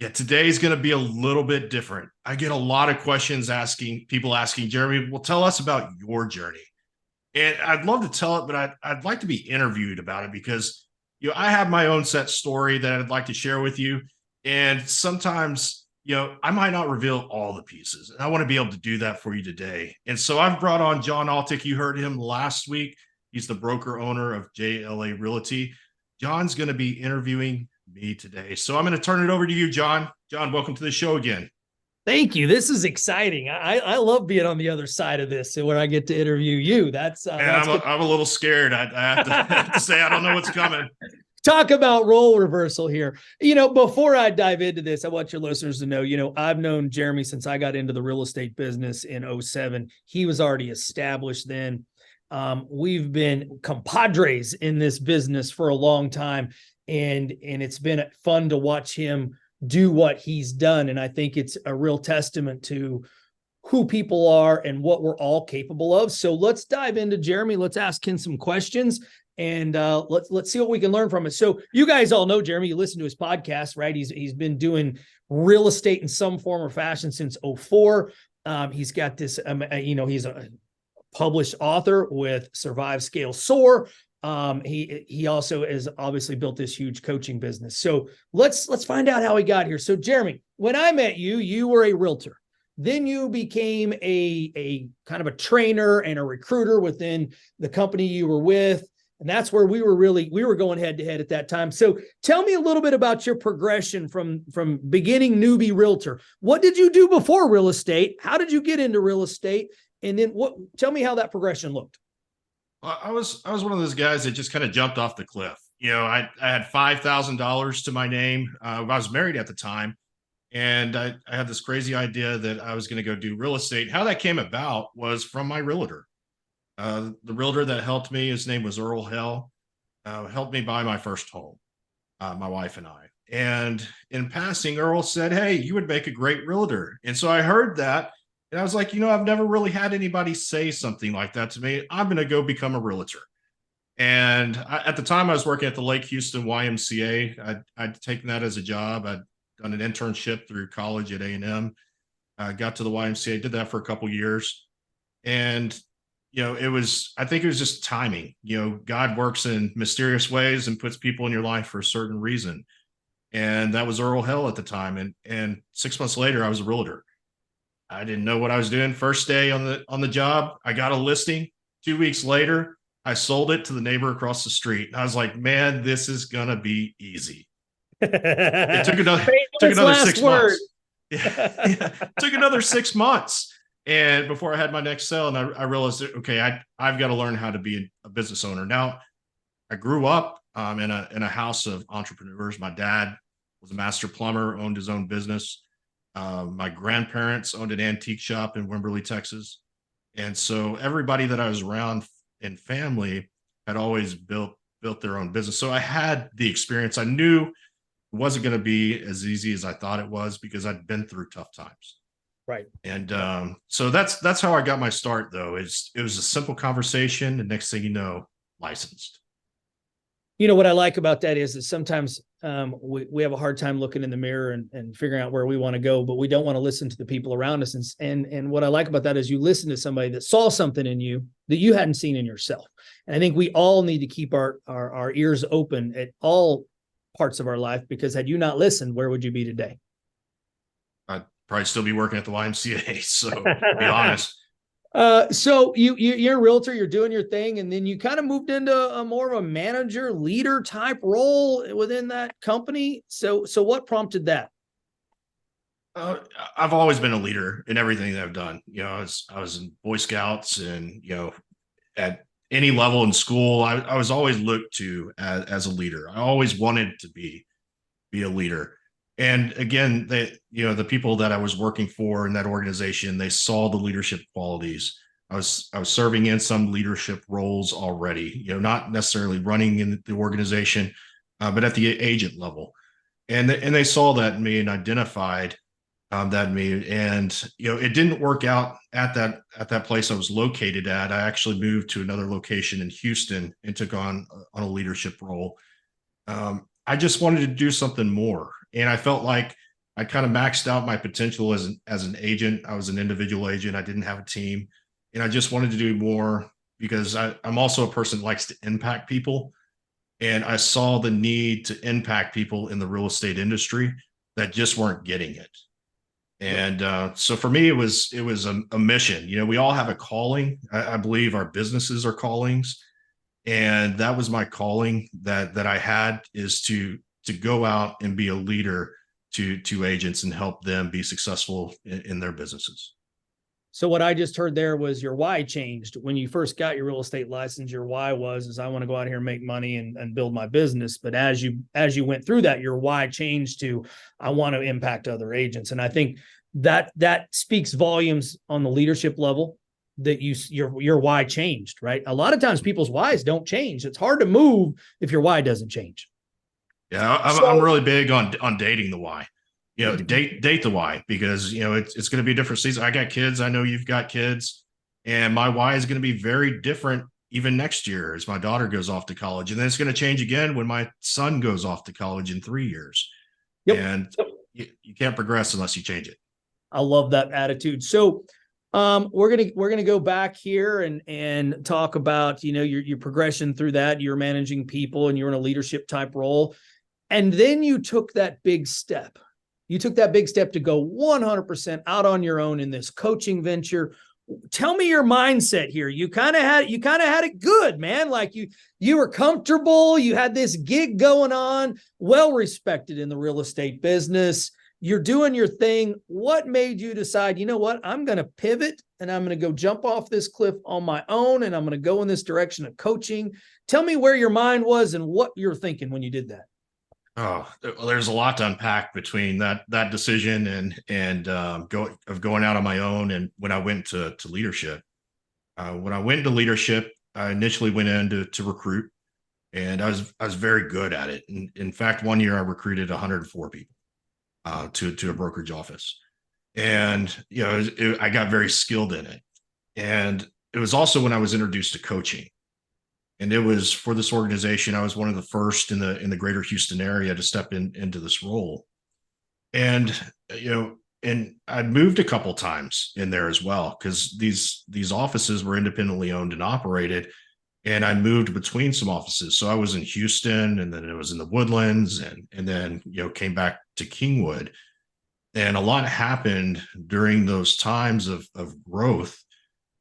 Yeah, today's going to be a little bit different. I get a lot of questions asking Jeremy, well, tell us about your journey. And I'd love to tell it, but I'd like to be interviewed about it because, I have my own set story that I'd like to share with you. And sometimes, I might not reveal all the pieces. And I want to be able to do that for you today. And so I've brought on John Altic. You heard him last week. He's the broker owner of JLA Realty. John's going to be interviewing me today. So I'm going to turn it over to you, John. John, welcome to the show again. Thank you. This is exciting. I love being on the other side of this where I get to interview you. I'm a little scared. I have to say I don't know what's coming. Talk about role reversal here. Before I dive into this, I want your listeners to know, I've known Jeremy since I got into the real estate business in 2007. He was already established then. We've been compadres in this business for a long time, and it's been fun to watch him do what he's done. And I think it's a real testament to who people are and what we're all capable of. So let's dive into Jeremy. Let's ask him some questions, and let's see what we can learn from it. So you guys all know Jeremy. You listen to his podcast, right? He's been doing real estate in some form or fashion since 2004. He's got this, he's a published author with Survive Scale Soar. He also has obviously built this huge coaching business. So let's find out how he got here. So Jeremy, when I met you, you were a realtor. Then you became a kind of a trainer and a recruiter within the company you were with. And that's where we were going head to head at that time. So tell me a little bit about your progression from beginning newbie realtor. What did you do before real estate? How did you get into real estate? And then tell me how that progression looked. I was one of those guys that just kind of jumped off the cliff. I had $5,000 to my name. I was married at the time, and I had this crazy idea that I was going to go do real estate. How that came about was from my realtor. The realtor that helped me, his name was Earl Hell, helped me buy my first home, my wife and I. And in passing, Earl said, "Hey, you would make a great realtor." And so I heard that. And I was like, I've never really had anybody say something like that to me. I'm going to go become a realtor. And at the time, I was working at the Lake Houston YMCA. I'd taken that as a job. I'd done an internship through college at A&M. Got to the YMCA, did that for a couple years. And, I think it was just timing. God works in mysterious ways and puts people in your life for a certain reason. And that was Earl Hell at the time. And 6 months later, I was a realtor. I didn't know what I was doing. First day on the job, I got a listing. 2 weeks later, I sold it to the neighbor across the street. And I was like, man, this is gonna be easy. It took another 6 months. Yeah. Took another 6 months. And before I had my next sale, and I realized that, okay, I've got to learn how to be a business owner. Now, I grew up in a house of entrepreneurs. My dad was a master plumber, owned his own business. My grandparents owned an antique shop in Wimberley, Texas. And so everybody that I was around in family had always built their own business. So I had the experience. I knew it wasn't going to be as easy as I thought it was because I'd been through tough times. Right. And so that's how I got my start, though. It was a simple conversation. And next thing you know, licensed. What I like about that is that sometimes we have a hard time looking in the mirror and figuring out where we want to go, but we don't want to listen to the people around us. And what I like about that is you listen to somebody that saw something in you that you hadn't seen in yourself. And I think we all need to keep our ears open at all parts of our life, because had you not listened, where would you be today? I'd probably still be working at the YMCA. So to be honest. So you're a realtor, you're doing your thing, and then you kind of moved into a more of a manager, leader type role within that company. So what prompted that? I've always been a leader in everything that I've done. I was in Boy Scouts, and at any level in school, I was always looked to as a leader. I always wanted to be a leader. And again, the people that I was working for in that organization, they saw the leadership qualities. I was serving in some leadership roles already, not necessarily running in the organization, but at the agent level. And they saw that in me and identified that in me. And, it didn't work out at that place I was located at. I actually moved to another location in Houston and took on a leadership role. I just wanted to do something more. And I felt like I kind of maxed out my potential as an agent. I was an individual agent. I didn't have a team, and I just wanted to do more because I'm also a person that likes to impact people. And I saw the need to impact people in the real estate industry that just weren't getting it. Yep. And so for me, it was a mission. You know, we all have a calling. I believe our businesses are callings, and that was my calling that I had, is to go out and be a leader to agents and help them be successful in their businesses. So what I just heard there was your why changed. When you first got your real estate license, your why is I want to go out here and make money and build my business. But as you went through that, your why changed to I want to impact other agents. And I think that speaks volumes on the leadership level, that your why changed, right? A lot of times people's whys don't change. It's hard to move if your why doesn't change. Yeah, I'm So really big on dating the why. You know, date the why, because you know it's going to be a different season. I got kids. I know you've got kids, and my why is going to be very different even next year as my daughter goes off to college, and then it's going to change again when my son goes off to college in 3 years. yep. And you can't progress unless you change it. I love that attitude. So we're gonna go back here and talk about, your progression through that. You're managing people and you're in a leadership type role. And then you took that big step. You took that big step to go 100% out on your own in this coaching venture. Tell me your mindset here. You kind of had it good, man. Like you were comfortable. You had this gig going on, well respected in the real estate business. You're doing your thing. What made you decide, you know what, I'm going to pivot and I'm going to go jump off this cliff on my own and I'm going to go in this direction of coaching? Tell me where your mind was and what you're thinking when you did that. Oh, well, there's a lot to unpack between that decision and going out on my own, and when I went to leadership. When I went into leadership, I initially went in to recruit, and I was very good at it. In fact, one year I recruited 104 people to a brokerage office, and you know I got very skilled in it. And it was also when I was introduced to coaching, and it was for this organization. I was one of the first in the greater Houston area to step into this role. And and I moved a couple times in there as well, because these offices were independently owned and operated, and I moved between some offices. So I was in Houston, and then it was in the Woodlands, and then came back to Kingwood. And a lot happened during those times of growth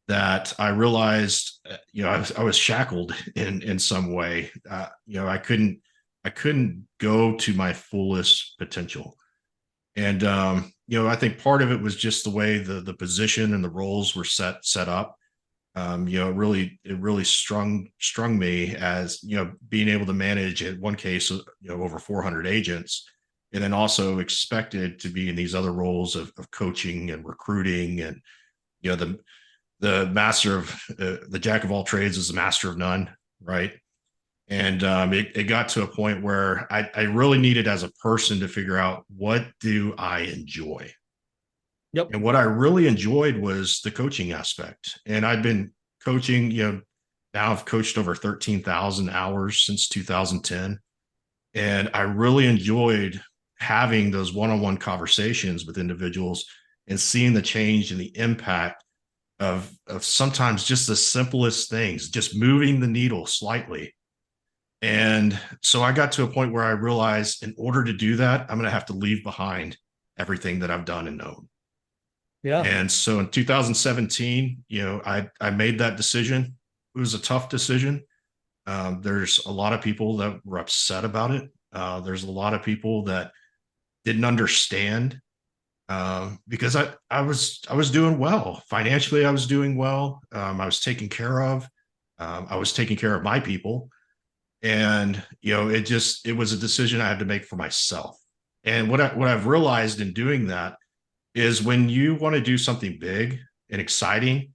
that I realized, I was shackled in some way. I couldn't go to my fullest potential. And I think part of it was just the way the position and the roles were set up. It really strung me, as being able to manage, in one case, over 400 agents, and then also expected to be in these other roles of coaching and recruiting, and the master of the jack of all trades is the master of none, right? And it got to a point where I really needed, as a person, to figure out, what do I enjoy? Yep. And what I really enjoyed was the coaching aspect. And I've been coaching, now I've coached over 13,000 hours since 2010. And I really enjoyed having those one-on-one conversations with individuals and seeing the change and the impact of sometimes just the simplest things, just moving the needle slightly. And so I got to a point where I realized, in order to do that, I'm going to have to leave behind everything that I've done and known. Yeah. And so in 2017, I made that decision. It was a tough decision. There's a lot of people that were upset about it. There's a lot of people that didn't understand, because I was doing well financially. I was doing well. I was taken care of. I was taking care of my people. And it was a decision I had to make for myself. And what I've realized in doing that is, when you want to do something big and exciting,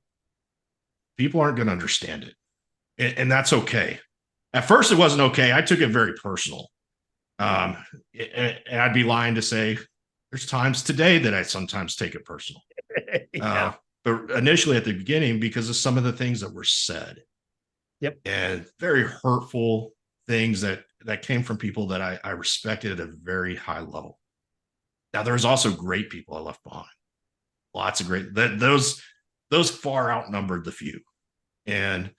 people aren't going to understand it, and that's okay. At first, it wasn't okay. I took it very personal, and I'd be lying to say there's times today that I sometimes take it personal. Yeah. But initially, at the beginning, because of some of the things that were said, Yep. and very hurtful things that came from people that I respected at a very high level. Now there's also great people I left behind. Lots of great that those far outnumbered the few. And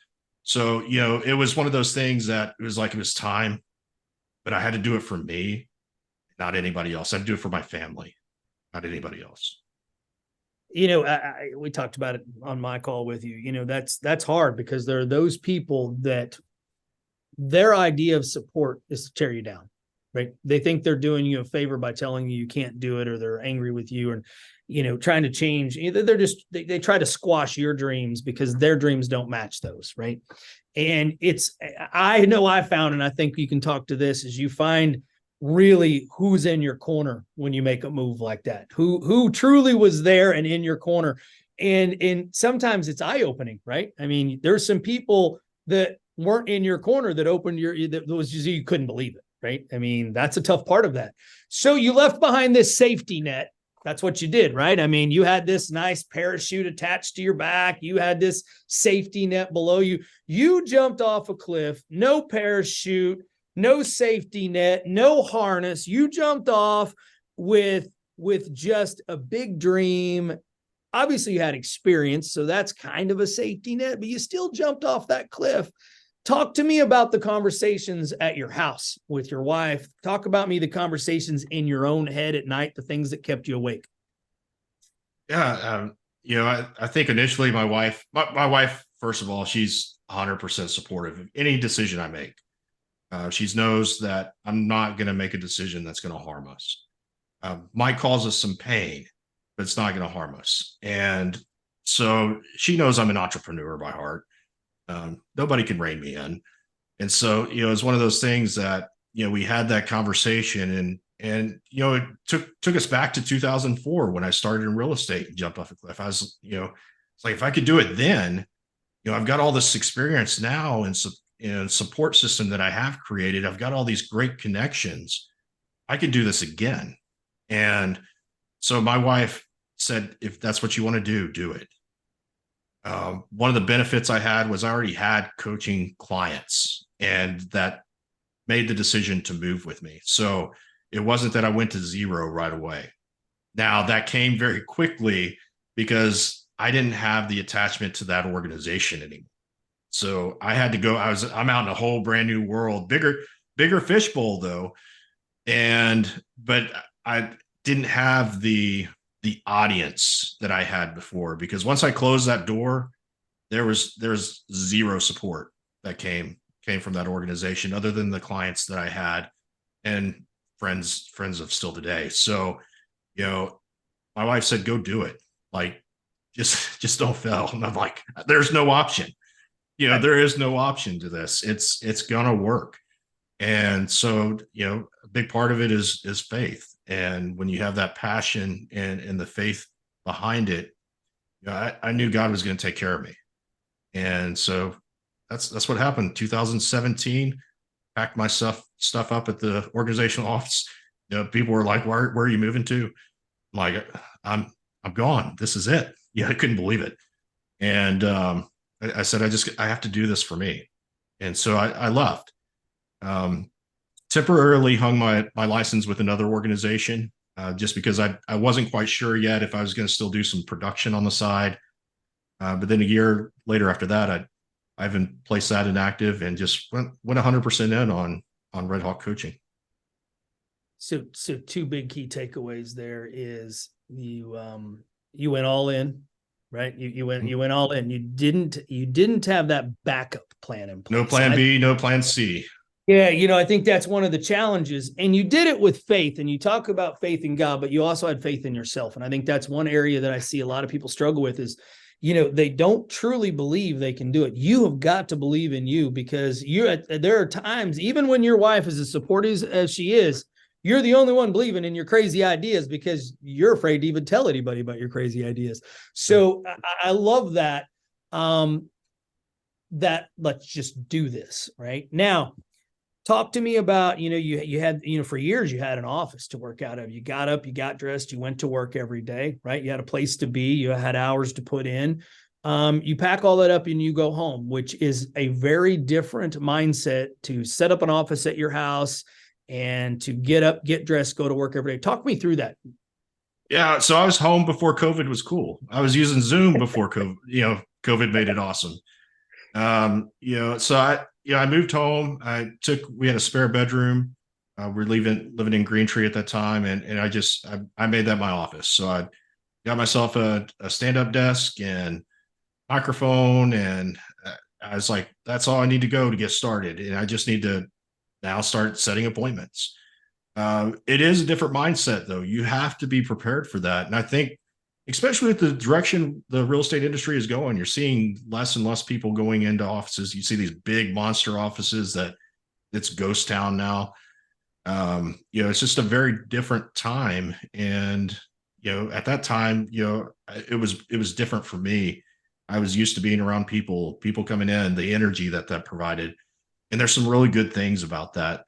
so, it was one of those things that it was like it was time, but I had to do it for me, not anybody else. I had to do it for my family, not anybody else. We talked about it on my call with you. That's hard because there are those people that their idea of support is to tear you down, right? They think they're doing you a favor by telling you can't do it, or they're angry with you and, trying to change. They try to squash your dreams because their dreams don't match those, right? And I know I found, and I think you can talk to this, is you find really who's in your corner when you make a move like that, who truly was there and in your corner. And sometimes it's eye-opening, right? I mean, there's some people that weren't in your corner that opened that was just, you couldn't believe it, right? I mean, that's a tough part of that. So you left behind this safety net. That's what you did, right? I mean, you had this nice parachute attached to your back. You had this safety net below you. You jumped off a cliff, no parachute, no safety net, no harness. You jumped off with just a big dream. Obviously, you had experience, so that's kind of a safety net, but you still jumped off that cliff. Talk to me about the conversations at your house with your wife. Talk about the conversations in your own head at night, the things that kept you awake. Yeah. I think initially my wife, first of all, she's 100% supportive of any decision I make. She knows that I'm not going to make a decision that's going to harm us. Might cause us some pain, but it's not going to harm us. And so she knows I'm an entrepreneur by heart. Nobody can rein me in. And so, it's one of those things that, we had that conversation and it took us back to 2004 when I started in real estate and jumped off a cliff. I was, it's like, if I could do it then, I've got all this experience now and support system that I have created. I've got all these great connections. I could do this again. And so my wife said, if that's what you want to do it. One of the benefits I had was I already had coaching clients, and that made the decision to move with me. So it wasn't that I went to zero right away. Now that came very quickly because I didn't have the attachment to that organization anymore. So I had to go. I'm out in a whole brand new world, bigger fishbowl though. But I didn't have the audience that I had before, because once I closed that door, there's zero support that came from that organization other than the clients that I had and friends of still today. So, my wife said, go do it. Like, just don't fail. And I'm like, there's no option. There is no option to this. It's gonna work. And so, a big part of it is faith. And when you have that passion and the faith behind it, I knew God was going to take care of me. And so that's what happened. 2017, packed my stuff up at the organizational office. People were like, where are you moving to? I'm like, I'm gone. This is it. I couldn't believe it. And I said, I have to do this for me. And so I left. Temporarily hung my license with another organization just because I wasn't quite sure yet if I was going to still do some production on the side. But then a year later after that, I even placed that inactive and just went 100% in on Red Hawk coaching. So two big key takeaways there is you went all in, right? You went all in. You didn't have that backup plan in place. No plan B, no plan C. Yeah, I think that's one of the challenges. And you did it with faith, and you talk about faith in God, but you also had faith in yourself. And I think that's one area that I see a lot of people struggle with is, they don't truly believe they can do it. You have got to believe in you, because there are times, even when your wife is as supportive as she is, you're the only one believing in your crazy ideas because you're afraid to even tell anybody about your crazy ideas. So I love that, that let's just do this right now. Talk to me about, you had, for years you had an office to work out of. You got up, you got dressed, you went to work every day, right? You had a place to be, you had hours to put in. You pack all that up and you go home, which is a very different mindset to set up an office at your house and to get up, get dressed, go to work every day. Talk me through that. Yeah, so I was home before COVID was cool. I was using Zoom before COVID, COVID made it awesome. So I moved home. We had a spare bedroom. We're living in Green Tree at that time. And I made that my office. So I got myself a stand-up desk and microphone. And I was like, that's all I need to go to get started. And I just need to now start setting appointments. It is a different mindset, though. You have to be prepared for that. And I think, especially with the direction the real estate industry is going, you're seeing less and less people going into offices. You see these big monster offices that it's ghost town now. It's just a very different time. And, at that time, it was different for me. I was used to being around people coming in, the energy that provided. And there's some really good things about that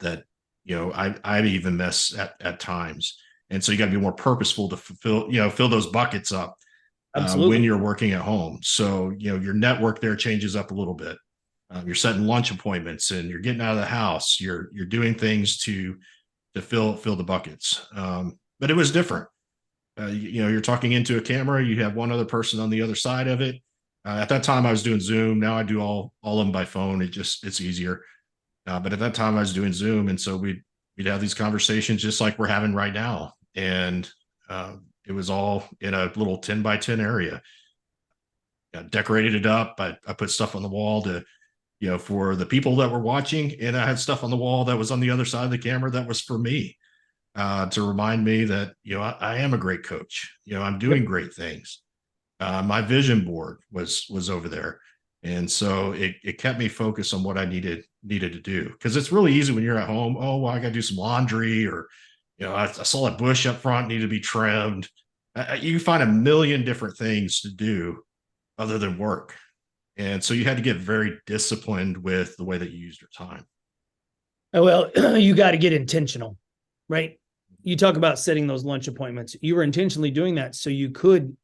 I even miss at times. And so you got to be more purposeful to fill those buckets up when you're working at home. So, your network there changes up a little bit. You're setting lunch appointments and you're getting out of the house. You're doing things to fill the buckets. But it was different. You're talking into a camera. You have one other person on the other side of it. At that time, I was doing Zoom. Now I do all of them by phone. It's easier. But at that time, I was doing Zoom, and so we'd have these conversations just like we're having right now. And it was all in a little 10 by 10 area. I decorated it up. I put stuff on the wall for the people that were watching, and I had stuff on the wall that was on the other side of the camera that was for me to remind me that I am a great coach. I'm doing great things. My vision board was over there. And so it kept me focused on what I needed to do. Because it's really easy when you're at home. Oh, well, I got to do some laundry, or I saw that bush up front need to be trimmed. You find a million different things to do other than work. And so you had to get very disciplined with the way that you used your time. Well, you got to get intentional, right? You talk about setting those lunch appointments. You were intentionally doing that so you could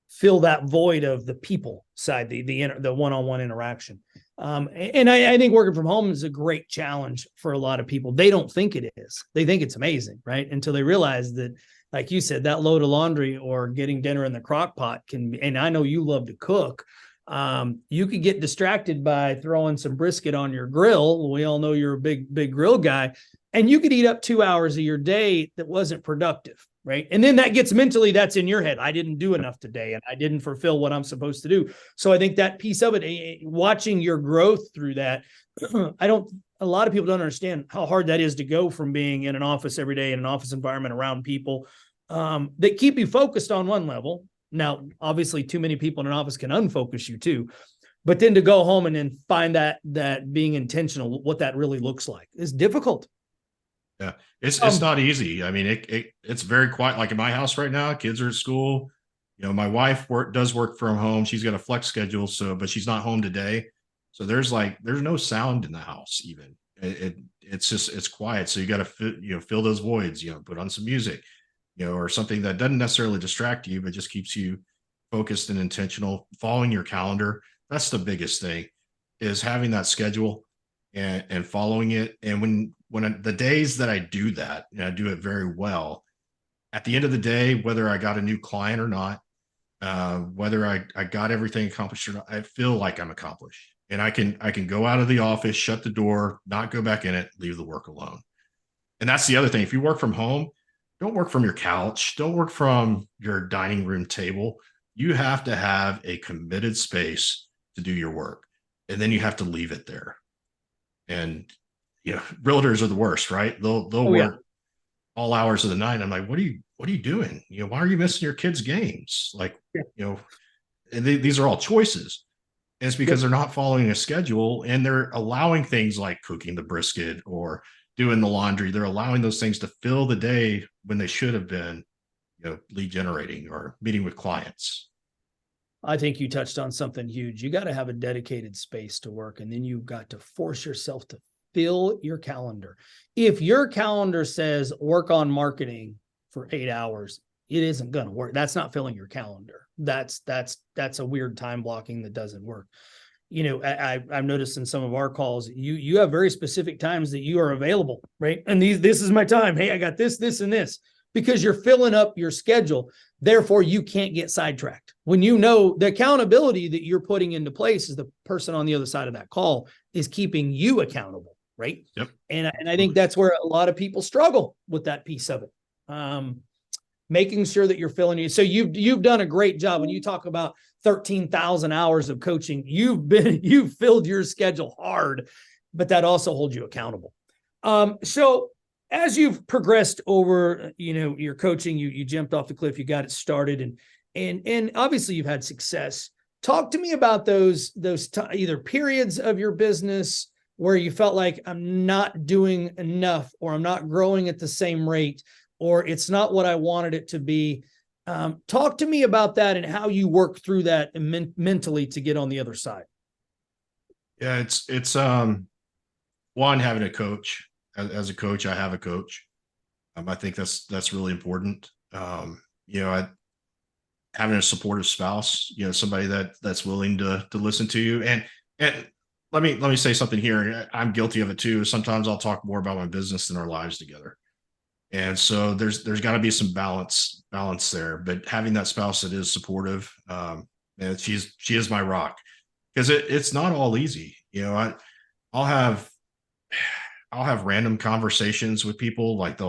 fill that void of the people side, the one-on-one interaction. And I think working from home is a great challenge for a lot of people. They don't think it is. They think it's amazing, right? Until they realize that, like you said, that load of laundry or getting dinner in the crock pot can be, and I know you love to cook. You could get distracted by throwing some brisket on your grill. We all know you're a big grill guy, and you could eat up 2 hours of your day that wasn't productive. Right. And then that gets mentally, that's in your head. I didn't do enough today and I didn't fulfill what I'm supposed to do. So I think that piece of it, watching your growth through that, a lot of people don't understand how hard that is to go from being in an office every day in an office environment around people that keep you focused on one level. Now, obviously, too many people in an office can unfocus you too. But then to go home and then find that being intentional, what that really looks like is difficult. Yeah, it's not easy. I mean, it's very quiet. Like in my house right now, kids are at school. My wife does work from home. She's got a flex schedule, but she's not home today. So there's no sound in the house even. It's quiet. So you got to fill those voids. Put on some music, or something that doesn't necessarily distract you, but just keeps you focused and intentional. Following your calendar. That's the biggest thing, is having that schedule and following it. And when the days that I do that, and I do it very well, at the end of the day, whether I got a new client or not, whether I got everything accomplished or not, I feel like I'm accomplished, and I can go out of the office, shut the door, not go back in it, leave the work alone. And that's the other thing. If you work from home, don't work from your couch, don't work from your dining room table. You have to have a committed space to do your work, and then you have to leave it there. And realtors are the worst, right? They'll work all hours of the night. I'm like, what are you doing? Why are you missing your kids' games? And these are all choices. And it's because they're not following a schedule, and they're allowing things like cooking the brisket or doing the laundry. They're allowing those things to fill the day when they should have been, lead generating or meeting with clients. I think you touched on something huge. You got to have a dedicated space to work, and then you've got to force yourself to fill your calendar. If your calendar says work on marketing for 8 hours, it isn't going to work. That's not filling your calendar. That's a weird time blocking that doesn't work. I've noticed in some of our calls, you have very specific times that you are available, right? And this is my time. Hey, I got this, and this, because you're filling up your schedule. Therefore, you can't get sidetracked. When you know the accountability that you're putting into place is the person on the other side of that call is keeping you accountable, right? Yep. And I think that's where a lot of people struggle with that piece of it. Making sure that you're filling you. So you've done a great job. When you talk about 13,000 hours of coaching, you've filled your schedule hard, but that also holds you accountable. So as you've progressed over, your coaching, you jumped off the cliff, you got it started, and obviously you've had success. Talk to me about those either periods of your business where you felt like I'm not doing enough, or I'm not growing at the same rate, or it's not what I wanted it to be. Talk to me about that and how you work through that mentally to get on the other side. Yeah, it's one, having a coach. As a coach, I have a coach. I think that's really important. Having a supportive spouse, somebody that's willing to listen to you. And let me say something here. I'm guilty of it too. Sometimes I'll talk more about my business than our lives together. And so there's got to be some balance there. But having that spouse that is supportive, and she is my rock, because it's not all easy. I'll have random conversations with people, like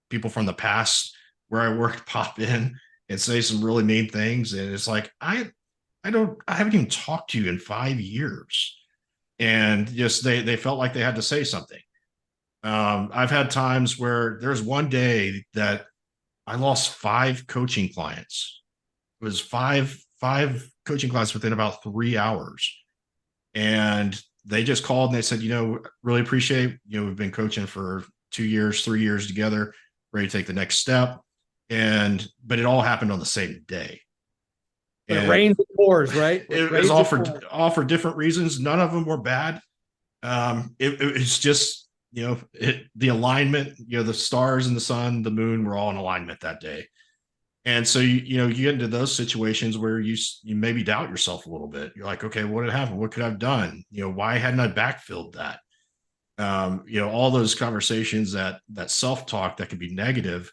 people from the past where I worked pop in and say some really mean things, and it's like I haven't even talked to you in 5 years, and just they felt like they had to say something. I've had times where there's one day that I lost 5 coaching clients. It was five coaching clients within about 3 hours. And they just called and they said, really appreciate, we've been coaching for 2 years, 3 years together, ready to take the next step. But it all happened on the same day. It rains and pours, right? It was all for different reasons. None of them were bad. It's just, the alignment, the stars and the sun, the moon were all in alignment that day. And so, you get into those situations where you maybe doubt yourself a little bit. You're like, okay, what had happened? What could I have done? Why hadn't I backfilled that? All those conversations, that self-talk that can be negative.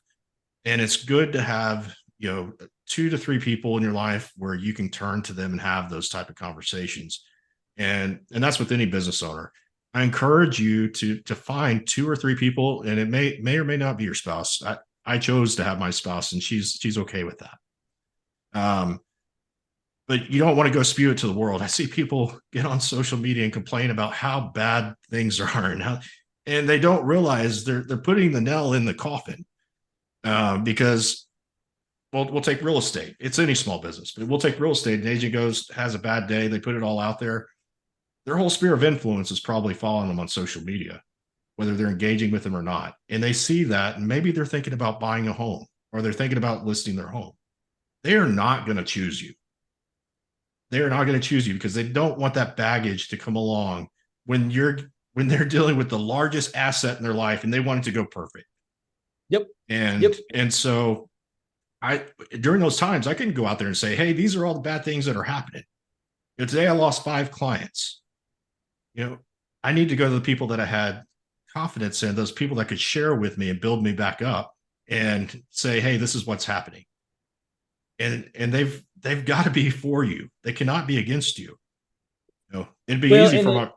And it's good to have, 2 to 3 people in your life where you can turn to them and have those type of conversations. And that's with any business owner. I encourage you to find 2 or 3 people, and it may or may not be your spouse. I chose to have my spouse, and she's okay with that. But you don't want to go spew it to the world. I see people get on social media and complain about how bad things are, and they don't realize they're putting the nail in the coffin. Because we'll take real estate. It's any small business, but we'll take real estate. An agent has a bad day. They put it all out there. Their whole sphere of influence is probably following them on social media, whether they're engaging with them or not. And they see that, and maybe they're thinking about buying a home, or they're thinking about listing their home. They are not going to choose you. They are not going to choose you because they don't want that baggage to come along when they're dealing with the largest asset in their life, and they want it to go perfect. Yep. And so during those times, I can go out there and say, hey, these are all the bad things that are happening. Today I lost 5 clients. I need to go to the people that I had confidence in, those people that could share with me and build me back up and say, hey, this is what's happening. And they've got to be for you. They cannot be against you. It'd be easy for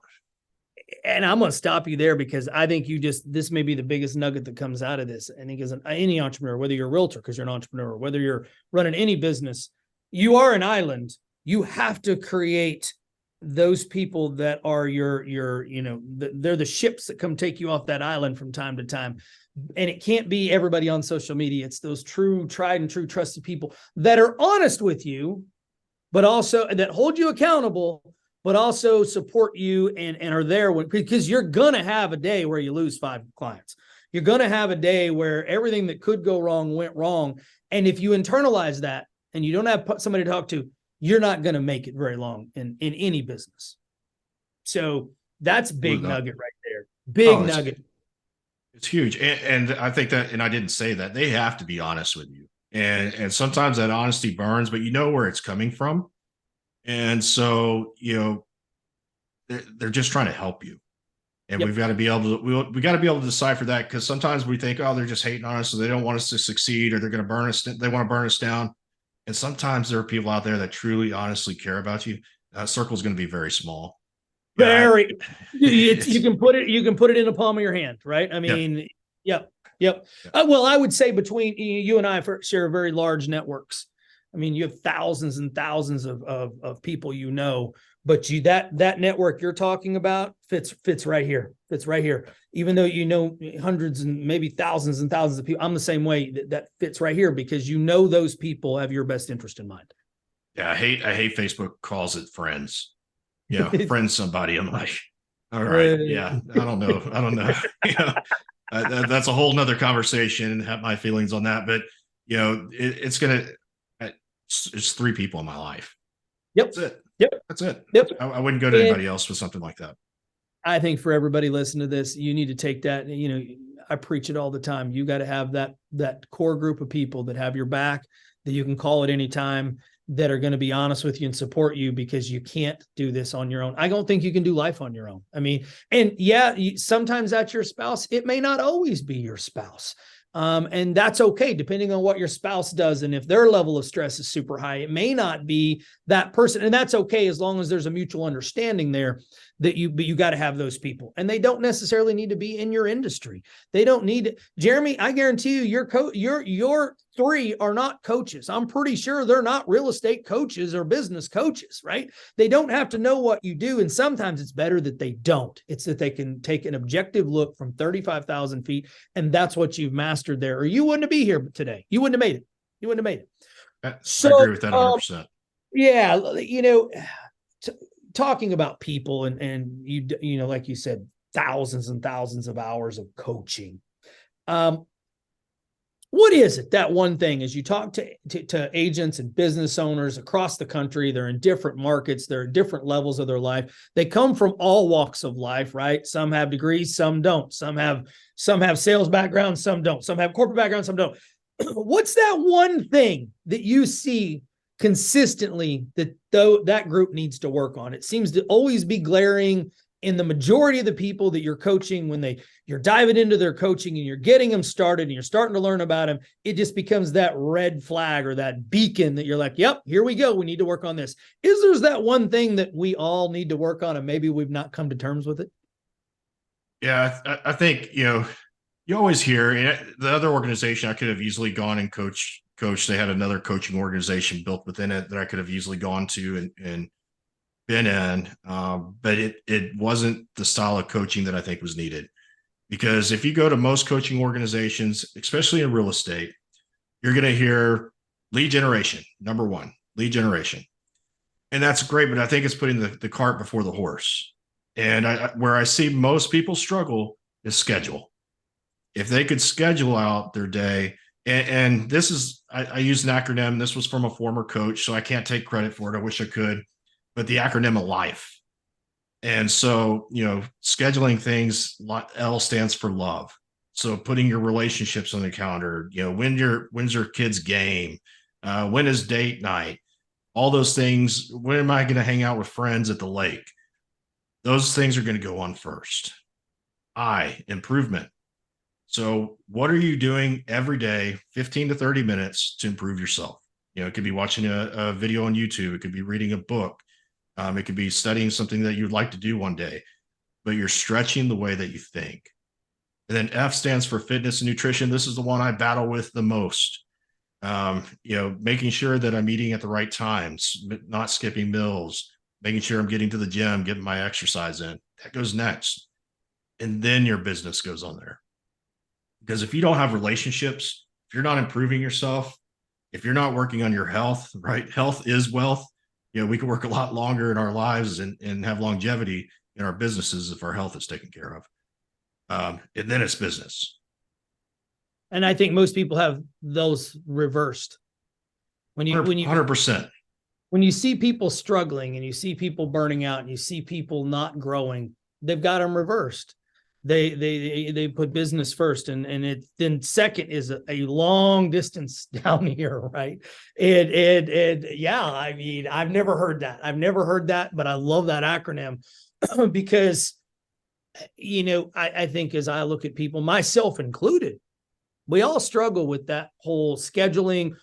and I'm going to stop you there, because I think this may be the biggest nugget that comes out of this. I think as any entrepreneur, whether you're a realtor, because you're an entrepreneur, whether you're running any business, you are an island. You have to create those people that are they're the ships that come take you off that island from time to time. And it can't be everybody on social media. It's those tried and true trusted people that are honest with you, but also that hold you accountable, but also support you and are there because you're going to have a day where you lose 5 clients. You're going to have a day where everything that could go wrong went wrong. And if you internalize that and you don't have somebody to talk to, you're not going to make it very long in any business. So that's big nugget right there. Big nugget. It's huge. And I think that, and I didn't say that, they have to be honest with you. And sometimes that honesty burns, but you know where it's coming from. And so, they're just trying to help you. And Yep. we've got to be able to, we got to be able to decipher that, because sometimes we think, oh, they're just hating on us, so they don't want us to succeed, or they're going to burn us. They want to burn us down. And sometimes there are people out there that truly, honestly care about you. That circle is going to be very small. Very. You It's, can put it in the palm of your hand, right? I yeah, mean, yep, yep. yeah. Well, I would say between you and I share very large networks. I mean, you have thousands and thousands of people, but that network you're talking about fits right here. Fits right here. Even though hundreds and maybe thousands and thousands of people, I'm the same way. That fits right here because those people have your best interest in mind. Yeah, I hate Facebook calls it friends. Friend somebody. I'm like, all right, yeah, I don't know. That's a whole nother conversation, and have my feelings on that. But it's three people in my life. Yep. That's it. Yep. That's it. Yep. I wouldn't go to anybody else with something like that. I think for everybody listening to this, you need to take that. I preach it all the time. You got to have that core group of people that have your back, that you can call at any time, that are going to be honest with you and support you, because you can't do this on your own. I don't think you can do life on your own. I mean, and yeah, sometimes that's your spouse. It may not always be your spouse. And that's okay, depending on what your spouse does. And if their level of stress is super high, it may not be that person. And that's okay, as long as there's a mutual understanding there, but you got to have those people, and they don't necessarily need to be in your industry. They don't need Jeremy. I guarantee you, your three are not coaches. I'm pretty sure they're not real estate coaches or business coaches, right? They don't have to know what you do. And sometimes it's better that they don't. It's that they can take an objective look from 35,000 feet. And that's what you've mastered there, or you wouldn't be here today. You wouldn't have made it. You wouldn't have made it. I agree with that 100%. Yeah. Talking about people and like you said, thousands and thousands of hours of coaching. What is it, that one thing, as you talk to agents and business owners across the country, they're in different markets, they're at different levels of their life. They come from all walks of life, right? Some have degrees, some don't. Some have sales backgrounds, some don't. Some have corporate backgrounds, some don't. What's that one thing that you see consistently that group needs to work on? It seems to always be glaring in the majority of the people that you're coaching. When you're diving into their coaching and you're getting them started and you're starting to learn about them, it just becomes that red flag or that beacon that you're like, yep, here we go. We need to work on this. There's that one thing that we all need to work on, and maybe we've not come to terms with it? Yeah, I think, you always hear the other organization I could have easily gone and coached. They had another coaching organization built within it that I could have easily gone to and been in, but it wasn't the style of coaching that I think was needed. Because if you go to most coaching organizations, especially in real estate, you're going to hear lead generation, number one, lead generation. And that's great, but I think it's putting the cart before the horse. And where I see most people struggle is schedule. If they could schedule out their day, and this is, I use an acronym. This was from a former coach, so I can't take credit for it. I wish I could, but the acronym of life. And so, scheduling things, L stands for love. So putting your relationships on the calendar, when's your kid's game? When is date night? All those things. When am I going to hang out with friends at the lake? Those things are going to go on first. Improvement. So what are you doing every day, 15 to 30 minutes to improve yourself? It could be watching a video on YouTube. It could be reading a book. It could be studying something that you'd like to do one day, but you're stretching the way that you think. And then F stands for fitness and nutrition. This is the one I battle with the most. Making sure that I'm eating at the right times, not skipping meals, making sure I'm getting to the gym, getting my exercise in. That goes next. And then your business goes on there. Because if you don't have relationships, if you're not improving yourself, if you're not working on your health, right? Health is wealth. We can work a lot longer in our lives and have longevity in our businesses if our health is taken care of. And then it's business. And I think most people have those reversed. When you 100%. When you see people struggling and you see people burning out and you see people not growing, they've got them reversed. They put business first, and then second is a long distance down here, right? Yeah, I mean, I've never heard that, but I love that acronym because I think as I look at people, myself included, we all struggle with that whole scheduling,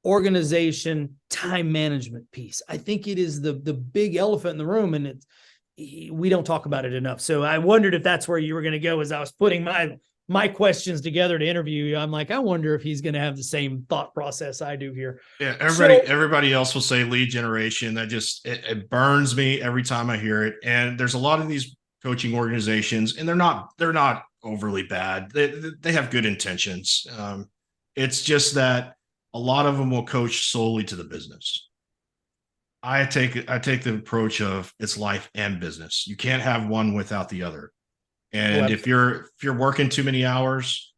organization, time management piece. I think it is the big elephant in the room, and we don't talk about it enough. So I wondered if that's where you were going to go as I was putting my questions together to interview you. I'm like, I wonder if he's going to have the same thought process I do here. Yeah, everybody else will say lead generation. That just it burns me every time I hear it. And there's a lot of these coaching organizations, and they're not overly bad. They have good intentions. It's just that a lot of them will coach solely to the business. I take the approach of it's life and business. You can't have one without the other. And if you're working too many hours,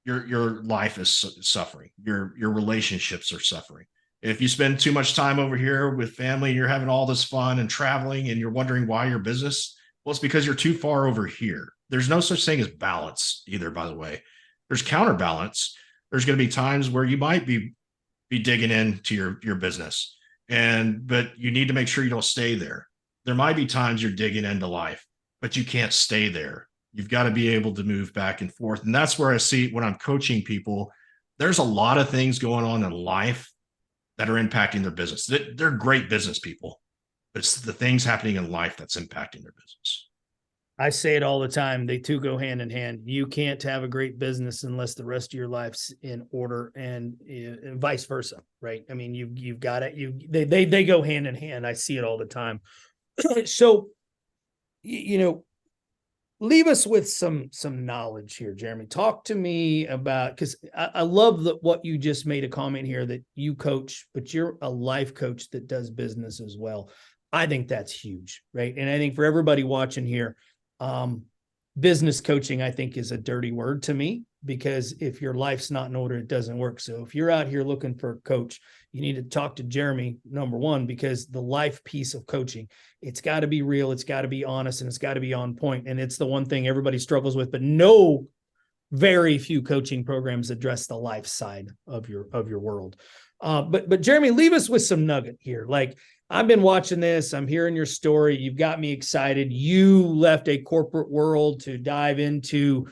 your life is suffering. Your relationships are suffering. If you spend too much time over here with family, you're having all this fun and traveling, and you're wondering why your business, well, it's because you're too far over here. There's no such thing as balance either, by the way. There's counterbalance. There's going to be times where you might be digging into your business, but you need to make sure you don't stay there. There might be times you're digging into life, but you can't stay there. You've got to be able to move back and forth. And that's where I see when I'm coaching people, there's a lot of things going on in life that are impacting their business. They're great business people. It's the things happening in life that's impacting their business. I say it all the time. They two go hand in hand. You can't have a great business unless the rest of your life's in order, and vice versa, right? I mean, you've got it. They go hand in hand. I see it all the time. So, leave us with some knowledge here, Jeremy. Talk to me about, because I love what you just made a comment here, that you coach, but you're a life coach that does business as well. I think that's huge, right? And I think for everybody watching here, business coaching, I think, is a dirty word to me, because if your life's not in order, it doesn't work. So if you're out here looking for a coach, you need to talk to Jeremy, number one, because the life piece of coaching, it's got to be real, it's got to be honest, and it's got to be on point. And it's the one thing everybody struggles with, but very few coaching programs address the life side of your world. But Jeremy, leave us with some nugget here. Like, I've been watching this. I'm hearing your story. You've got me excited. You left a corporate world to dive into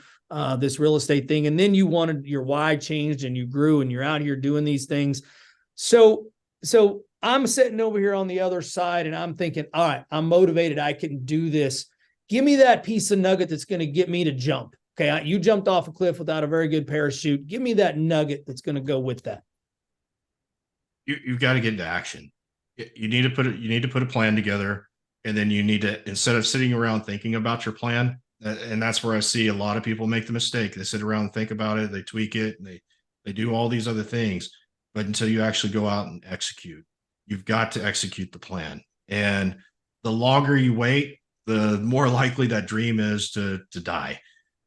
this real estate thing. And then you wanted your why changed, and you grew, and you're out here doing these things. So I'm sitting over here on the other side, and I'm thinking, all right, I'm motivated. I can do this. Give me that piece of nugget that's going to get me to jump. Okay. You jumped off a cliff without a very good parachute. Give me that nugget that's going to go with that. You've got to get into action. You need to put a plan together, and then you need to, instead of sitting around thinking about your plan, and that's where I see a lot of people make the mistake. They sit around and think about it, they tweak it, and they do all these other things, but until you actually go out and execute, you've got to execute the plan. And the longer you wait, the more likely that dream is to die.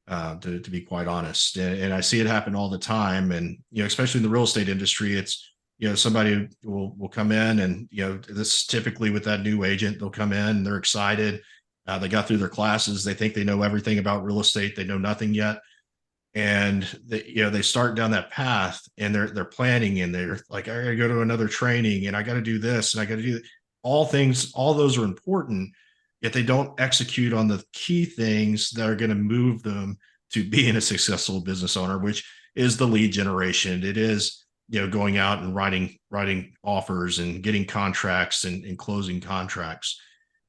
To be quite honest, and I see it happen all the time, and especially in the real estate industry, it's somebody will come in, and this typically with that new agent, they'll come in and they're excited. They got through their classes. They think they know everything about real estate. They know nothing yet. And they start down that path, and they're planning, and they're like, I got to go to another training, and I got to do this, and I got to do all things. All those are important, yet they don't execute on the key things that are going to move them to being a successful business owner, which is the lead generation. It is going out and writing offers and getting contracts and closing contracts.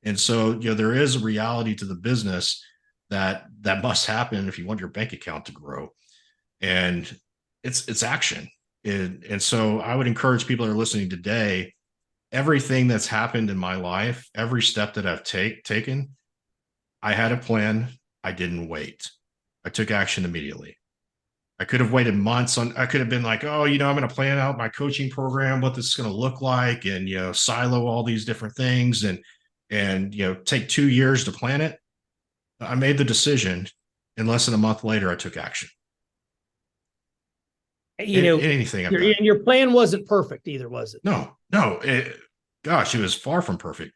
And so, there is a reality to the business that must happen if you want your bank account to grow. And it's action. And so I would encourage people that are listening today, everything that's happened in my life, every step that I've taken, I had a plan. I didn't wait. I took action immediately. I could have waited months I could have been like, oh, I'm going to plan out my coaching program, what this is going to look like, and, silo all these different things and take 2 years to plan it. I made the decision, and less than a month later, I took action. Anything I've done. And your plan wasn't perfect either, was it? No, gosh, it was far from perfect.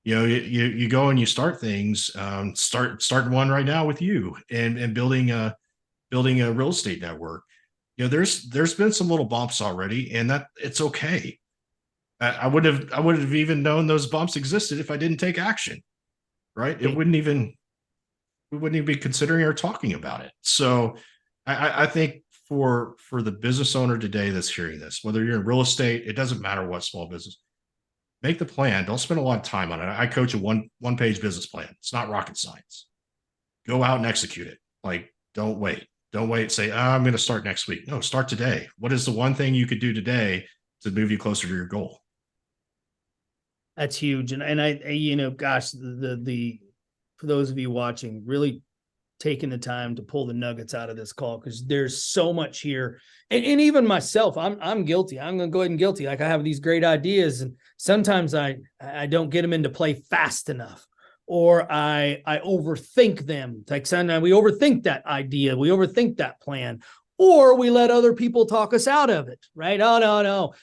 You go and you start things, start one right now with you and building a real estate network. There's been some little bumps already, and that it's okay. I would have even known those bumps existed if I didn't take action. Right. It wouldn't even, we wouldn't even be considering or talking about it. So I think for the business owner today that's hearing this, whether you're in real estate, it doesn't matter what small business, make the plan. Don't spend a lot of time on it. I coach a one page business plan. It's not rocket science. Go out and execute it. Like, don't wait. Don't wait. Say, I'm going to start next week. No, start today. What is the one thing you could do today to move you closer to your goal? That's huge. And gosh, the for those of you watching, really taking the time to pull the nuggets out of this call, because there's so much here. And even myself, I'm guilty. I'm going to go ahead and guilty. Like, I have these great ideas, and sometimes I don't get them into play fast enough, or I overthink them. Like, sometimes we overthink that idea, we overthink that plan, or we let other people talk us out of it. Right? Oh, no.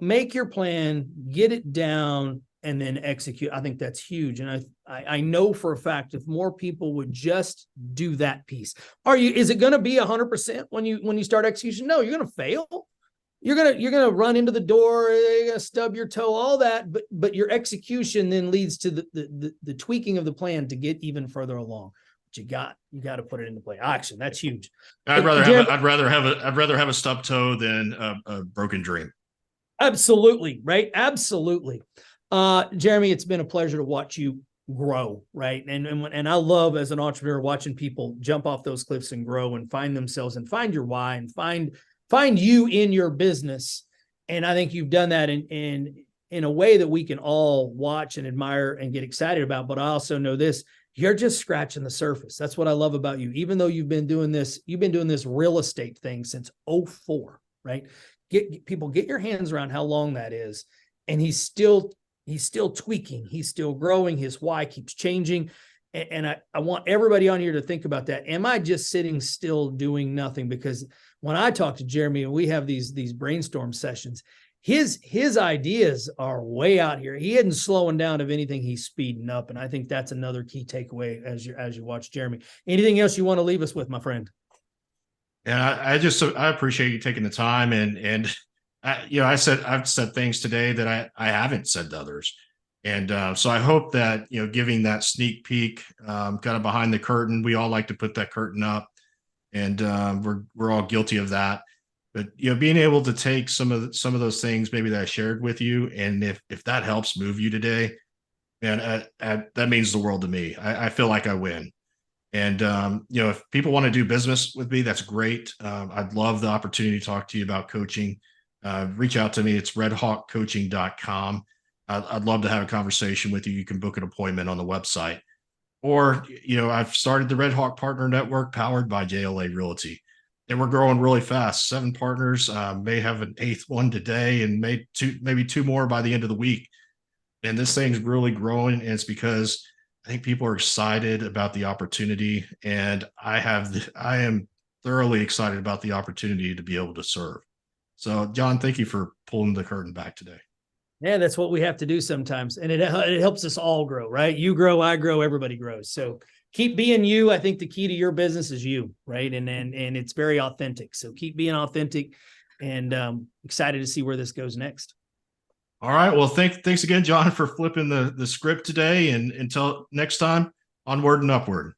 Make your plan, get it down, and then execute. I think that's huge. And I know for a fact, if more people would just do that piece, is it going to be 100% when you start execution? No, you're going to fail. You're going to run into the door, you're going to stub your toe, all that. But your execution then leads to the tweaking of the plan to get even further along. But you got to put it into play. Action. That's huge. I'd rather have a stub toe than a broken dream. Absolutely. Right. Absolutely. Jeremy, it's been a pleasure to watch you grow, right? And I love, as an entrepreneur, watching people jump off those cliffs and grow and find themselves and find your why and find you in your business. And I think you've done that in a way that we can all watch and admire and get excited about. But I also know this, you're just scratching the surface. That's what I love about you. Even though you've been doing this real estate thing since 2004, right? Get your hands around how long that is. And he's still tweaking. He's still growing. His why keeps changing. And I want everybody on here to think about that. Am I just sitting still doing nothing? Because when I talk to Jeremy and we have these brainstorm sessions, his ideas are way out here. He isn't slowing down. If anything, he's speeding up. And I think that's another key takeaway as you watch Jeremy. Anything else you want to leave us with, my friend? And I appreciate you taking the time and I've said things today that I haven't said to others. And so I hope that, giving that sneak peek, kind of behind the curtain, we all like to put that curtain up, and we're all guilty of that. But, being able to take some of those things maybe that I shared with you, and if that helps move you today, man, that means the world to me. I feel like I win. And, if people want to do business with me, that's great. I'd love the opportunity to talk to you about coaching. Reach out to me. It's redhawkcoaching.com. I'd love to have a conversation with you. You can book an appointment on the website. Or, I've started the Red Hawk Partner Network powered by JLA Realty. And we're growing really fast. 7 partners, may have an 8th one today, and maybe 2 more by the end of the week. And this thing's really growing. And it's because I think people are excited about the opportunity. And I am thoroughly excited about the opportunity to be able to serve. So, John, thank you for pulling the curtain back today. Yeah, that's what we have to do sometimes. And it helps us all grow, right? You grow, I grow, everybody grows. So keep being you. I think the key to your business is you, right? And it's very authentic. So keep being authentic, and excited to see where this goes next. All right. Well, thanks again, John, for flipping the script today. And until next time, onward and upward.